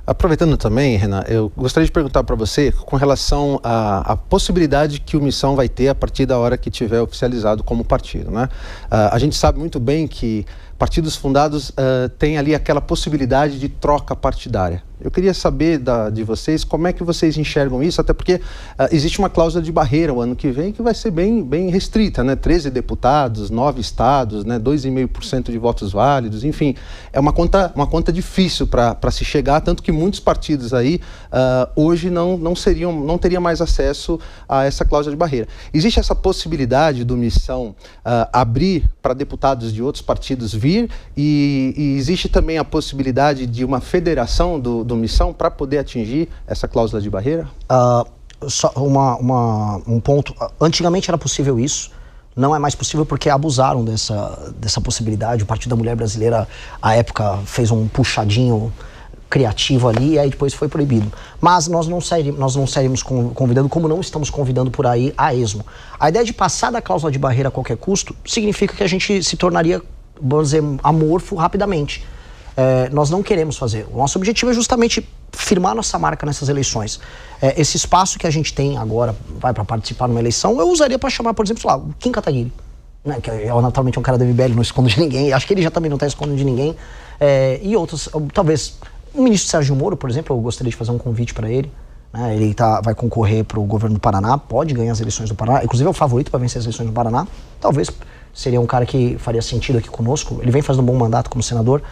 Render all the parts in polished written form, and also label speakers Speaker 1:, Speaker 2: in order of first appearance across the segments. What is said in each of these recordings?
Speaker 1: Aproveitando também, Renan, eu gostaria de perguntar para você com relação à possibilidade que o Missão vai ter a partir da hora que tiver oficializado como partido, né? A gente sabe muito bem que partidos fundados têm ali aquela possibilidade de troca partidária. Eu queria saber de vocês como é que vocês enxergam isso, até porque existe uma cláusula de barreira o ano que vem que vai ser bem restrita, né? 13 deputados, 9 estados, né? 2,5% de votos válidos, enfim, é uma conta difícil para se chegar, tanto que muitos partidos aí hoje não teriam mais acesso a essa cláusula de barreira. Existe essa possibilidade do Missão abrir para deputados de outros partidos vir e existe também a possibilidade de uma federação do Missão para poder atingir essa cláusula de barreira?
Speaker 2: Só um ponto. Antigamente era possível isso, não é mais possível porque abusaram dessa possibilidade. O Partido da Mulher Brasileira, à época, fez um puxadinho criativo ali e aí depois foi proibido. Mas nós não sairíamos convidando, como não estamos convidando por aí a esmo. A ideia de passar da cláusula de barreira a qualquer custo significa que a gente se tornaria, vamos dizer, amorfo rapidamente. Nós não queremos fazer. O nosso objetivo é justamente firmar nossa marca nessas eleições. Esse espaço que a gente tem agora, para participar numa eleição, eu usaria para chamar, por exemplo, sei lá, o Kim Kataguiri, né, que naturalmente é um cara da MBL, não esconde de ninguém, acho que ele já também não está escondendo de ninguém, e outros, talvez, o ministro Sérgio Moro, por exemplo, eu gostaria de fazer um convite para ele, né, ele vai concorrer para o governo do Paraná, pode ganhar as eleições do Paraná, inclusive é o favorito para vencer as eleições do Paraná, talvez seria um cara que faria sentido aqui conosco, ele vem fazendo um bom mandato como senador,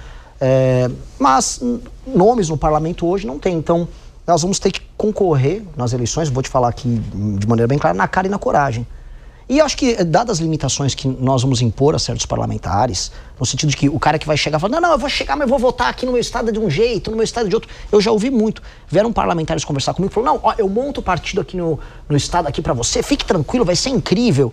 Speaker 2: mas nomes no parlamento hoje não tem, então nós vamos ter que concorrer nas eleições, vou te falar aqui de maneira bem clara, na cara e na coragem. E eu acho que, dadas as limitações que nós vamos impor a certos parlamentares, no sentido de que o cara que vai chegar fala, não, eu vou chegar, mas eu vou votar aqui no meu estado de um jeito, no meu estado de outro. Eu já ouvi muito. Vieram parlamentares conversar comigo e falaram, não, ó, eu monto o partido aqui no estado aqui pra você, fique tranquilo, vai ser incrível.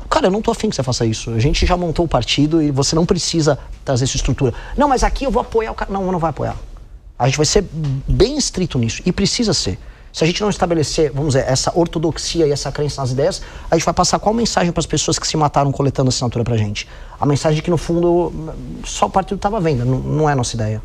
Speaker 2: Cara, eu não tô afim que você faça isso. A gente já montou o partido e você não precisa trazer essa estrutura. Não, mas aqui eu vou apoiar o cara. Não, não vai apoiar. A gente vai ser bem estrito nisso. E precisa ser. Se a gente não estabelecer, vamos dizer, essa ortodoxia e essa crença nas ideias, a gente vai passar qual mensagem para as pessoas que se mataram coletando assinatura pra gente? A mensagem de que, no fundo, só o partido estava à venda. Não é a nossa ideia.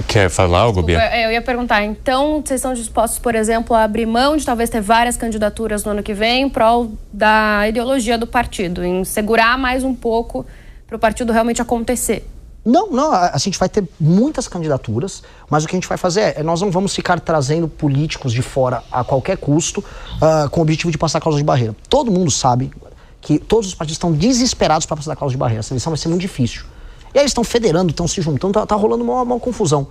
Speaker 3: Quer falar algo, Bia?
Speaker 4: Eu ia perguntar, então, vocês estão dispostos, por exemplo, a abrir mão de talvez ter várias candidaturas no ano que vem em prol da ideologia do partido, em segurar mais um pouco para o partido realmente acontecer?
Speaker 2: Não, a gente vai ter muitas candidaturas, mas o que a gente vai fazer nós não vamos ficar trazendo políticos de fora a qualquer custo com o objetivo de passar a cláusula de barreira. Todo mundo sabe que todos os partidos estão desesperados para passar a cláusula de barreira. Essa eleição vai ser muito difícil. E aí eles estão federando, estão se juntando, tá rolando uma confusão.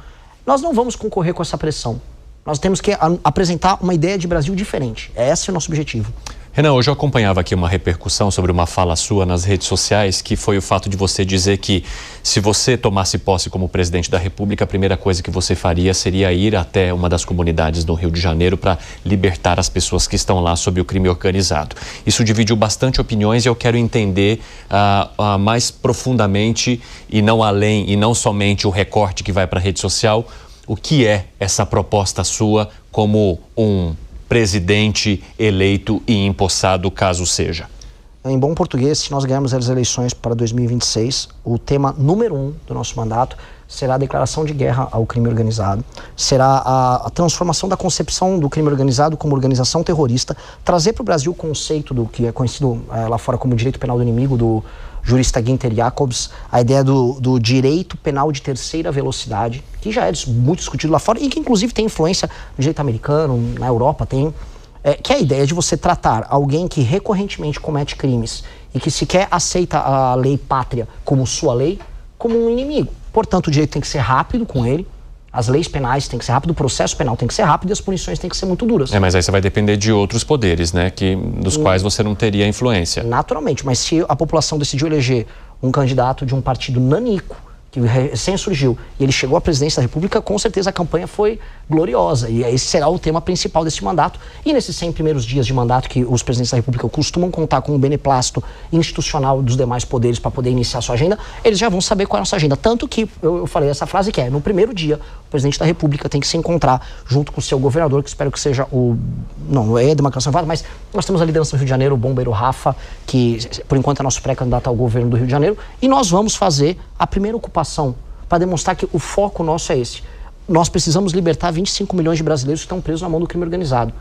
Speaker 2: Nós não vamos concorrer com essa pressão. Nós temos que apresentar uma ideia de Brasil diferente. Esse é o nosso objetivo.
Speaker 3: Renan, hoje eu acompanhava aqui uma repercussão sobre uma fala sua nas redes sociais, que foi o fato de você dizer que se você tomasse posse como presidente da República, a primeira coisa que você faria seria ir até uma das comunidades do Rio de Janeiro para libertar as pessoas que estão lá sob o crime organizado. Isso dividiu bastante opiniões e eu quero entender mais profundamente e não além, e não somente o recorte que vai para a rede social, o que é essa proposta sua como um presidente eleito e empossado, caso seja?
Speaker 2: Em bom português, se nós ganharmos as eleições para 2026, o tema número 1 do nosso mandato será a declaração de guerra ao crime organizado, será a transformação da concepção do crime organizado como organização terrorista, trazer para o Brasil o conceito do que é conhecido lá fora como direito penal do inimigo, do jurista Günther Jacobs, a ideia do direito penal de terceira velocidade, que já é muito discutido lá fora e que inclusive tem influência no direito americano, na Europa tem, que é a ideia de você tratar alguém que recorrentemente comete crimes e que sequer aceita a lei pátria como sua lei, como um inimigo. Portanto, o direito tem que ser rápido com ele, as leis penais têm que ser rápido, o processo penal tem que ser rápido e as punições têm que ser muito duras.
Speaker 3: Mas aí você vai depender de outros poderes, né, dos quais você não teria influência.
Speaker 2: Naturalmente, mas se a população decidiu eleger um candidato de um partido nanico, que recém surgiu, e ele chegou à presidência da República, com certeza a campanha foi gloriosa. E esse será o tema principal desse mandato. E nesses 100 primeiros dias de mandato, que os presidentes da República costumam contar com o beneplácito institucional dos demais poderes para poder iniciar sua agenda, eles já vão saber qual é a nossa agenda. Tanto que eu falei essa frase que no primeiro dia, o presidente da República tem que se encontrar junto com o seu governador, que espero que seja não é a demarcação privada, mas nós temos a liderança do Rio de Janeiro, o bombeiro Rafa, que por enquanto é nosso pré-candidato ao governo do Rio de Janeiro, e nós vamos fazer a primeira ocupação para demonstrar que o foco nosso é esse. nós precisamos libertar 25 milhões de brasileiros que estão presos na mão do crime organizado.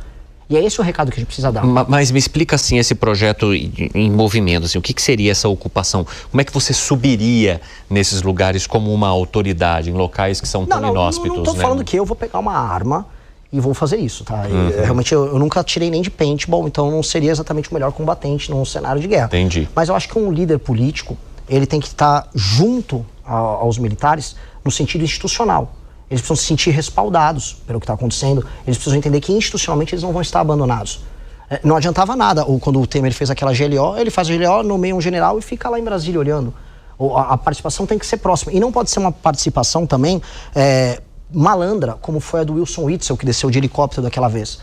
Speaker 2: E é esse o recado que a gente precisa dar.
Speaker 3: Mas me explica, assim, esse projeto em movimento, assim, o que seria essa ocupação? Como é que você subiria nesses lugares como uma autoridade, em locais que são tão inóspitos?
Speaker 2: Não estou falando que eu vou pegar uma arma e vou fazer isso, tá? Realmente, eu nunca tirei nem de paintball, então não seria exatamente o melhor combatente num cenário de guerra.
Speaker 3: Entendi.
Speaker 2: Mas eu acho que um líder político, ele tem que estar junto aos militares no sentido institucional. Eles precisam se sentir respaldados pelo que está acontecendo. Eles precisam entender que institucionalmente eles não vão estar abandonados. Não adiantava nada. Ou quando o Temer fez aquela GLO, ele faz a GLO, nomeia um general e fica lá em Brasília olhando. A participação tem que ser próxima. E não pode ser uma participação também malandra, como foi a do Wilson Witzel, que desceu de helicóptero daquela vez.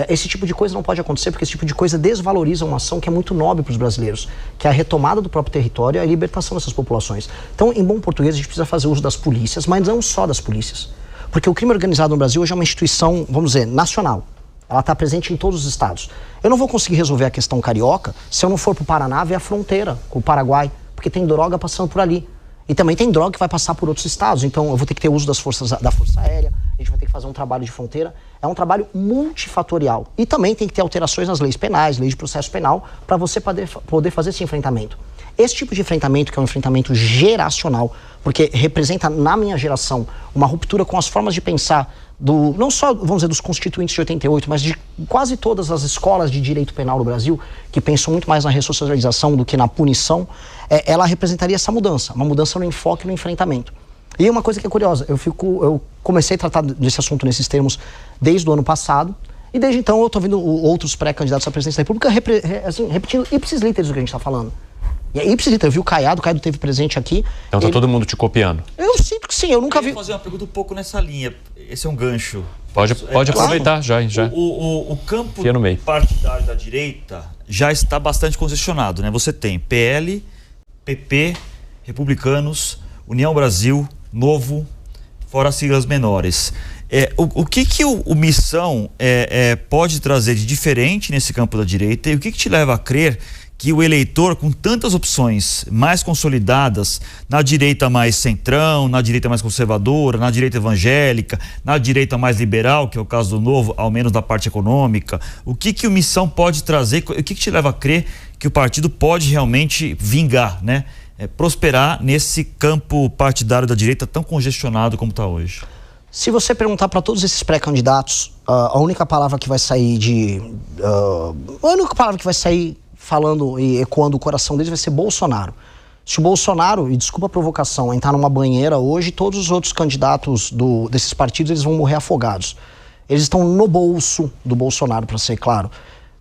Speaker 2: Esse tipo de coisa não pode acontecer, porque esse tipo de coisa desvaloriza uma ação que é muito nobre para os brasileiros, que é a retomada do próprio território e a libertação dessas populações. Então, em bom português, a gente precisa fazer uso das polícias, mas não só das polícias. Porque o crime organizado no Brasil hoje é uma instituição, vamos dizer, nacional. Ela está presente em todos os estados. Eu não vou conseguir resolver a questão carioca se eu não for para o Paraná ver a fronteira com o Paraguai, porque tem droga passando por ali. E também tem droga que vai passar por outros estados. Então, eu vou ter que ter uso das da Força Aérea, a gente vai ter que fazer um trabalho de fronteira. É um trabalho multifatorial. E também tem que ter alterações nas leis penais, leis de processo penal, para você poder fazer esse enfrentamento. Esse tipo de enfrentamento, que é um enfrentamento geracional, porque representa, na minha geração, uma ruptura com as formas de pensar não só, vamos dizer, dos constituintes de 88, mas de quase todas as escolas de direito penal no Brasil, que pensam muito mais na ressocialização do que na punição, ela representaria essa mudança, uma mudança no enfoque e no enfrentamento. E uma coisa que é curiosa, eu comecei a tratar desse assunto nesses termos desde o ano passado, e desde então eu estou vendo outros pré-candidatos à presidência da República repetindo ipsis literis o que a gente está falando. E aí, eu vi o Caiado teve presente aqui.
Speaker 3: Então tá todo mundo te copiando?
Speaker 2: Eu sinto que sim, eu nunca vi.
Speaker 5: Eu vou fazer uma pergunta um pouco nessa linha. Esse é um gancho.
Speaker 3: Pode aproveitar, já.
Speaker 5: O campo partidário da direita já está bastante congestionado, né? Você tem PL, PP, Republicanos, União Brasil, Novo, fora as siglas menores. O que o Missão pode trazer de diferente nesse campo da direita e o que te leva a crer que o eleitor, com tantas opções mais consolidadas, na direita mais centrão, na direita mais conservadora, na direita evangélica, na direita mais liberal, que é o caso do Novo, ao menos da parte econômica, o que o Missão pode trazer, o que te leva a crer que o partido pode realmente vingar, né? Prosperar nesse campo partidário da direita tão congestionado como está hoje?
Speaker 2: Se você perguntar para todos esses pré-candidatos, a única palavra que vai sair falando e ecoando o coração deles vai ser Bolsonaro. Se o Bolsonaro, e desculpa a provocação, entrar numa banheira hoje, todos os outros candidatos desses partidos eles vão morrer afogados. Eles estão no bolso do Bolsonaro, para ser claro.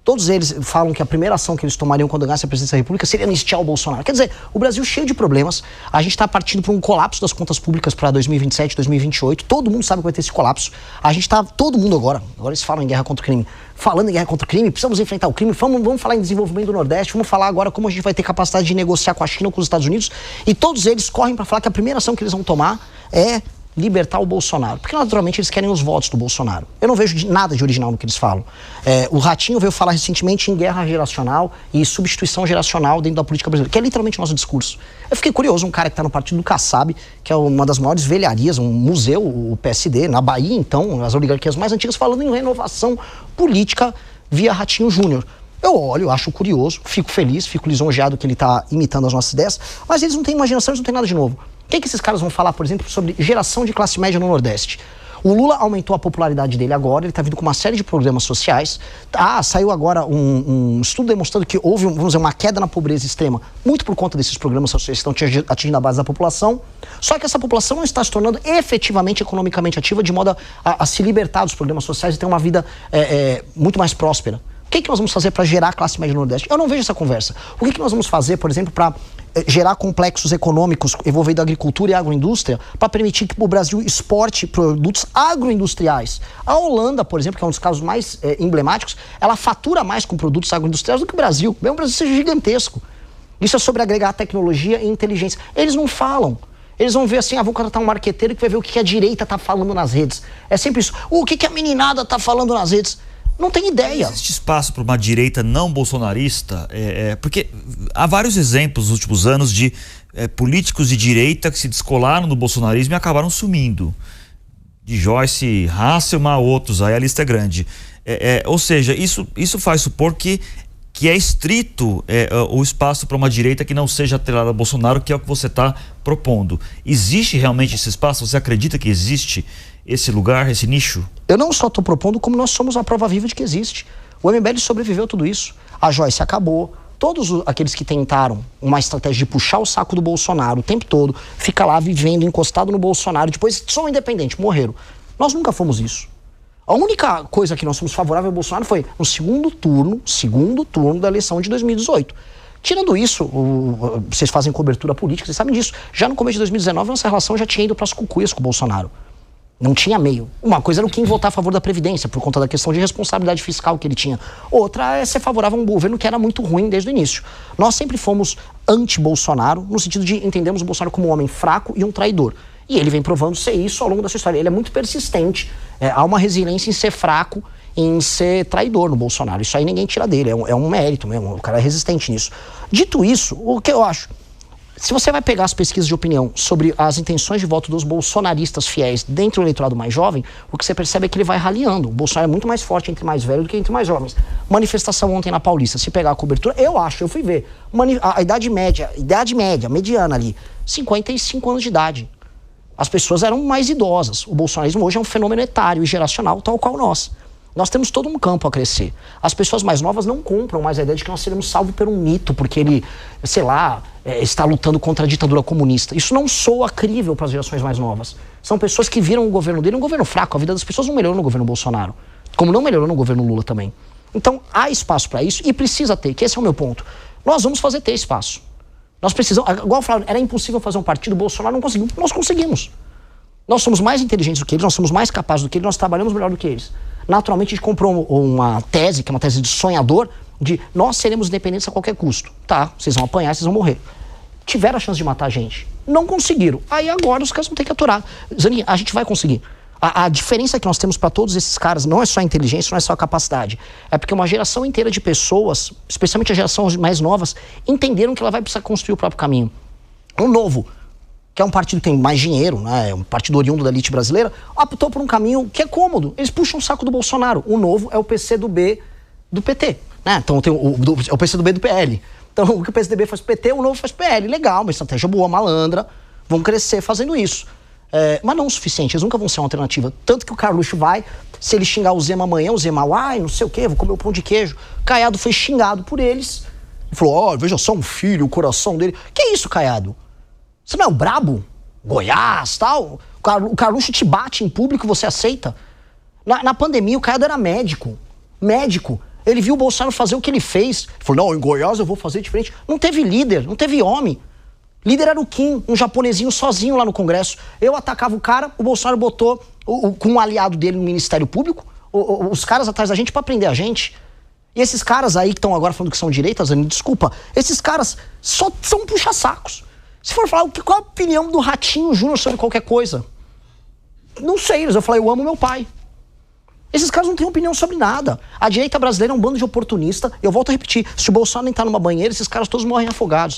Speaker 2: Todos eles falam que a primeira ação que eles tomariam quando ganhasse a presidência da República seria anistiar o Bolsonaro. Quer dizer, o Brasil cheio de problemas, a gente está partindo para um colapso das contas públicas para 2027, 2028, todo mundo sabe que vai ter esse colapso. A gente está, todo mundo agora eles falam em guerra contra o crime. Falando em guerra contra o crime, precisamos enfrentar o crime, vamos falar em desenvolvimento do Nordeste, vamos falar agora como a gente vai ter capacidade de negociar com a China ou com os Estados Unidos, e todos eles correm para falar que a primeira ação que eles vão tomar é libertar o Bolsonaro, porque naturalmente eles querem os votos do Bolsonaro. Eu não vejo nada de original no que eles falam. O Ratinho veio falar recentemente em guerra geracional e substituição geracional dentro da política brasileira, que é literalmente o nosso discurso. Eu fiquei curioso, um cara que está no partido do Kassab, que é uma das maiores velharias, um museu, o PSD, na Bahia então, as oligarquias mais antigas, falando em renovação política via Ratinho Júnior. Eu olho, acho curioso, fico feliz, fico lisonjeado que ele está imitando as nossas ideias, mas eles não têm imaginação, eles não têm nada de novo. O que esses caras vão falar, por exemplo, sobre geração de classe média no Nordeste? O Lula aumentou a popularidade dele agora, ele está vindo com uma série de programas sociais. Saiu agora um estudo demonstrando que houve, vamos dizer, uma queda na pobreza extrema, muito por conta desses programas sociais que estão atingindo a base da população. Só que essa população não está se tornando efetivamente economicamente ativa, de modo a se libertar dos programas sociais e ter uma vida muito mais próspera. O que nós vamos fazer para gerar a classe média no Nordeste? Eu não vejo essa conversa. O que nós vamos fazer, por exemplo, para gerar complexos econômicos envolvendo a agricultura e a agroindústria para permitir que o Brasil exporte produtos agroindustriais? A Holanda, por exemplo, que é um dos casos mais emblemáticos, ela fatura mais com produtos agroindustriais do que o Brasil. Mesmo o Brasil seja gigantesco. Isso é sobre agregar tecnologia e inteligência. Eles não falam. Eles vão ver assim, vou contratar um marqueteiro que vai ver o que a direita está falando nas redes. É sempre isso. O que a meninada está falando nas redes? Não tem ideia.
Speaker 5: Existe espaço para uma direita não bolsonarista? Porque há vários exemplos nos últimos anos de políticos de direita que se descolaram do bolsonarismo e acabaram sumindo. de Joyce Hasselmann, outros, aí a lista é grande. Ou seja, isso faz supor que é estrito o espaço para uma direita que não seja atrelada a Bolsonaro, que é o que você está propondo. Existe realmente esse espaço? Você acredita que existe esse lugar, esse nicho?
Speaker 2: Eu não só estou propondo, como nós somos a prova viva de que existe. O MBL sobreviveu a tudo isso. A Joyce acabou. Todos aqueles que tentaram uma estratégia de puxar o saco do Bolsonaro o tempo todo, fica lá vivendo, encostado no Bolsonaro, depois são independentes, morreram. Nós nunca fomos isso. A única coisa que nós fomos favorável ao Bolsonaro foi no segundo turno da eleição de 2018. Tirando isso, vocês fazem cobertura política, vocês sabem disso. Já no começo de 2019, nossa relação já tinha ido para as cucuias com o Bolsonaro. Não tinha meio. Uma coisa era o quem votar a favor da Previdência, por conta da questão de responsabilidade fiscal que ele tinha. Outra é ser favorável a um governo que era muito ruim desde o início. Nós sempre fomos anti-Bolsonaro, no sentido de entendermos o Bolsonaro como um homem fraco e um traidor. E ele vem provando ser isso ao longo da sua história. Ele é muito persistente, há uma resiliência em ser fraco, em ser traidor no Bolsonaro. Isso aí ninguém tira dele, é um mérito mesmo, o cara é resistente nisso. Dito isso, o que eu acho? Se você vai pegar as pesquisas de opinião sobre as intenções de voto dos bolsonaristas fiéis dentro do eleitorado mais jovem, o que você percebe é que ele vai raliando. O Bolsonaro é muito mais forte entre mais velhos do que entre mais jovens. Manifestação ontem na Paulista, se pegar a cobertura, eu fui ver. A idade média, mediana ali, 55 anos de idade. As pessoas eram mais idosas. O bolsonarismo hoje é um fenômeno etário e geracional, tal qual nós. Nós temos todo um campo a crescer. As pessoas mais novas não compram mais a ideia de que nós seremos salvos por um mito, porque ele, sei lá, está lutando contra a ditadura comunista. Isso não soa crível para as gerações mais novas. São pessoas que viram o governo dele um governo fraco. A vida das pessoas não melhorou no governo Bolsonaro, como não melhorou no governo Lula também. Então, há espaço para isso e precisa ter, que esse é o meu ponto. Nós vamos ter espaço. Nós precisamos, igual eu falava, era impossível fazer um partido, Bolsonaro não conseguiu. Nós conseguimos. Nós somos mais inteligentes do que eles, nós somos mais capazes do que eles, nós trabalhamos melhor do que eles. Naturalmente, a gente comprou uma tese, que é uma tese de sonhador, de nós seremos independentes a qualquer custo. Tá, vocês vão apanhar, vocês vão morrer. Tiveram a chance de matar a gente. Não conseguiram. Aí agora os caras vão ter que aturar. Zanin, a gente vai conseguir. A diferença que nós temos para todos esses caras não é só a inteligência, não é só a capacidade. É porque uma geração inteira de pessoas, especialmente as gerações mais novas, entenderam que ela vai precisar construir o próprio caminho. O Novo, que é um partido que tem mais dinheiro, né, é um partido oriundo da elite brasileira, optou por um caminho que é cômodo. Eles puxam o saco do Bolsonaro. O Novo é o PCdoB do PT. Né? Então tem é o PCdoB do PL. Então o que o PCdoB faz pro PT, o Novo faz pro PL. Legal, uma estratégia boa, malandra. Vão crescer fazendo isso. Mas não o suficiente, eles nunca vão ser uma alternativa. Tanto que o Carluxo vai, se ele xingar o Zema amanhã, o Zema, não sei o quê, vou comer o pão de queijo. Caiado foi xingado por eles. Ele falou, veja só um filho, o coração dele. Que isso, Caiado? Você não é o brabo? Goiás, tal? O Carluxo te bate em público e você aceita? Na pandemia, o Caiado era médico. Médico. Ele viu o Bolsonaro fazer o que ele fez. Ele falou, não, em Goiás eu vou fazer diferente. Não teve líder, não teve homem. Líder era o Kim, um japonesinho sozinho lá no Congresso. Eu atacava o cara, o Bolsonaro botou com um aliado dele no Ministério Público, os caras atrás da gente pra prender a gente. E esses caras aí que estão agora falando que são direitas, desculpa, esses caras só são puxa-sacos. Se for falar, qual a opinião do Ratinho Júnior sobre qualquer coisa? Não sei, eu falei, eu amo meu pai. Esses caras não têm opinião sobre nada. A direita brasileira é um bando de oportunista. Eu volto a repetir, se o Bolsonaro entrar numa banheira, esses caras todos morrem afogados.